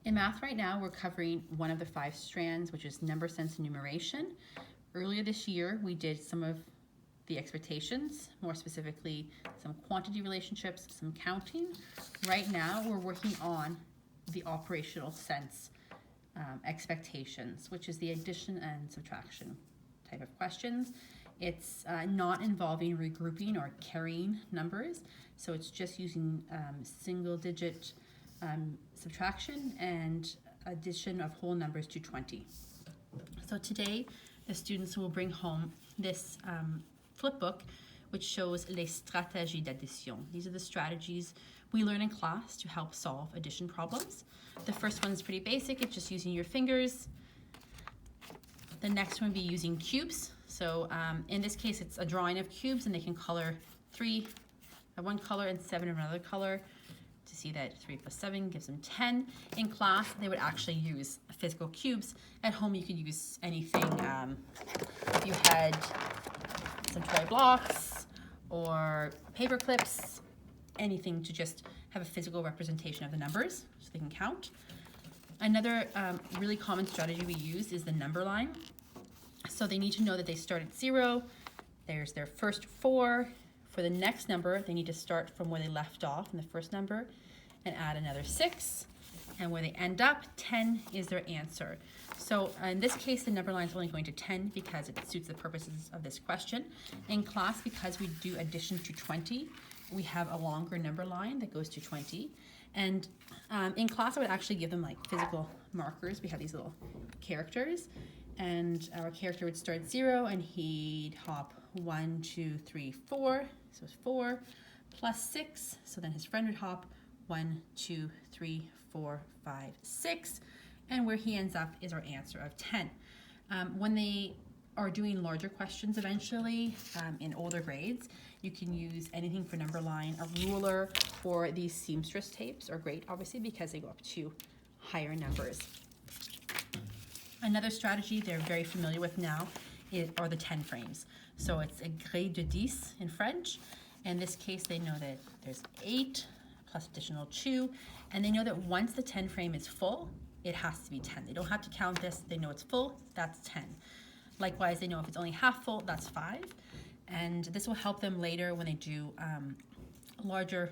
In math right now, we're covering one of the 5 strands, which is number sense and enumeration. Earlier this year, we did some of the expectations, more specifically some quantity relationships, some counting. Right now, we're working on the operational sense expectations, which is the addition and subtraction type of questions. It's not involving regrouping or carrying numbers, so it's just using single digit subtraction and addition of whole numbers to 20. So today, the students will bring home this flip book, which shows les stratégies d'addition. These are the strategies we learn in class to help solve addition problems. The first one is pretty basic, it's just using your fingers. The next one would be using cubes. So in this case, it's a drawing of cubes, and they can color 3 of one color and 7 of another color to see that 3 plus 7 gives them 10. In class, they would actually use physical cubes. At home, you could use anything. If you had some toy blocks or paper clips, anything to just have a physical representation of the numbers so they can count. Another really common strategy we use is the number line. So they need to know that they start at 0. There's their first 4. For the next number, they need to start from where they left off in the first number and add another 6. And where they end up, 10 is their answer. So in this case, the number line is only going to 10 because it suits the purposes of this question. In class, because we do addition to 20, we have a longer number line that goes to 20. And in class, I would actually give them like physical markers. We have these little characters, and our character would start at 0, and he'd hop 1, 2, 3, 4. So it's 4 plus 6. So then his friend would hop 1, 2, 3, 4, 5, 6. And where he ends up is our answer of 10. When they are doing larger questions eventually in older grades, you can use anything for number line. A ruler or these seamstress tapes are great, obviously, because they go up to higher numbers. Another strategy they're very familiar with now are the 10 frames. So it's a grille de 10 in French. In this case, they know that there's 8 plus additional 2, and they know that once the 10 frame is full, it has to be 10. They don't have to count this. They know it's full, that's 10. Likewise, they know if it's only half full, that's 5. And this will help them later when they do larger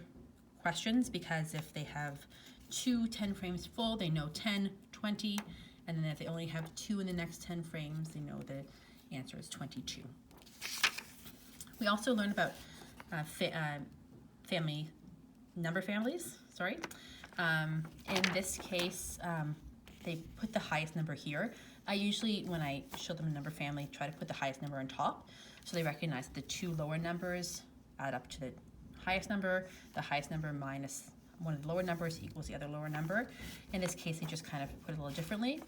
questions, because if they have 10 frames full, they know 10, 20, and then if they only have 2 in the next 10 frames, they know the answer is 22. We also learned about number families, sorry. In this case, they put the highest number here. I usually, when I show them a number family, try to put the highest number on top, so they recognize the 2 lower numbers add up to the highest number minus one of the lower numbers equals the other lower number. In this case, they just kind of put it a little differently.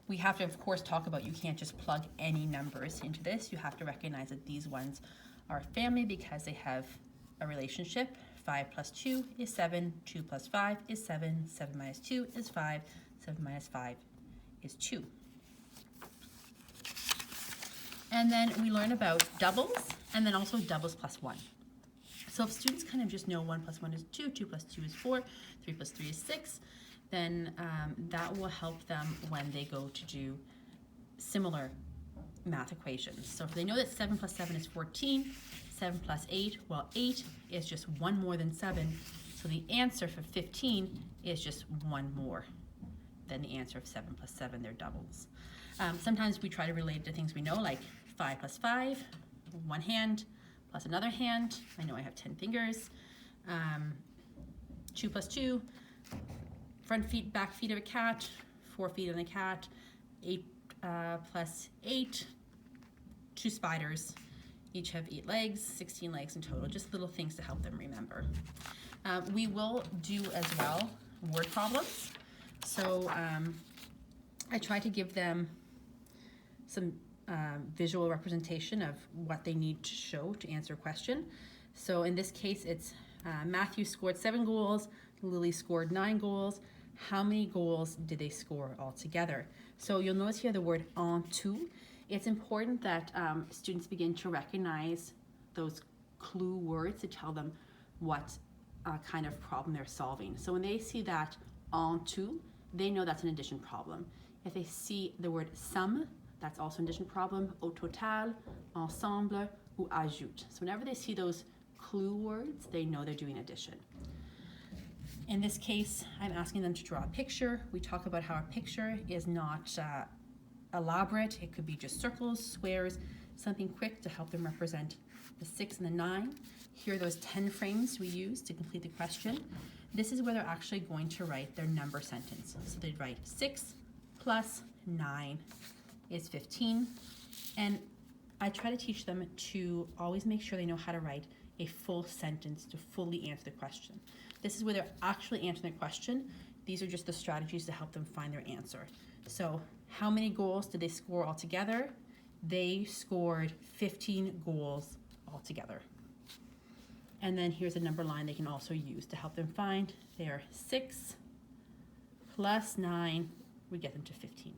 We have to, of course, talk about you can't just plug any numbers into this. You have to recognize that these ones are family because they have a relationship. 5 plus 2 is 7, 2 plus 5 is 7, 7 minus 2 is 5, 7 minus 5 is 2. And then we learn about doubles, and then also doubles plus 1. So if students kind of just know 1 plus 1 is 2, 2 plus 2 is 4, 3 plus 3 is 6, then that will help them when they go to do similar math equations. So if they know that 7 plus 7 is 14, 7 plus 8, well, 8 is just 1 more than 7, so the answer for 15 is just 1 more than the answer of 7 plus 7, they're doubles. Sometimes we try to relate it to things we know, like 5 plus 5, one hand plus another hand. I know I have 10 fingers. 2 plus 2, front feet, back feet of a cat, 4 feet on the cat. 8 plus 8, 2 spiders. Each have 8 legs, 16 legs in total, just little things to help them remember. We will do as well word problems. So I try to give them some visual representation of what they need to show to answer a question. So in this case, it's Matthew scored 7 goals, Lily scored 9 goals. How many goals did they score altogether? So you'll notice here the word en tout. It's important that students begin to recognize those clue words to tell them what kind of problem they're solving. So when they see that en tout, they know that's an addition problem. If they see the word somme, that's also an addition problem, au total, ensemble, ou ajoute. So whenever they see those clue words, they know they're doing addition. In this case, I'm asking them to draw a picture. We talk about how a picture is not elaborate. It could be just circles, squares, something quick to help them represent the 6 and the 9. Here are those 10 frames we use to complete the question. This is where they're actually going to write their number sentence. So they'd write 6 plus 9 is 15. And I try to teach them to always make sure they know how to write a full sentence to fully answer the question. This is where they're actually answering the question. These are just the strategies to help them find their answer. So how many goals did they score altogether? They scored 15 goals altogether. And then here's a number line they can also use to help them find their 6 plus 9 would get them to 15.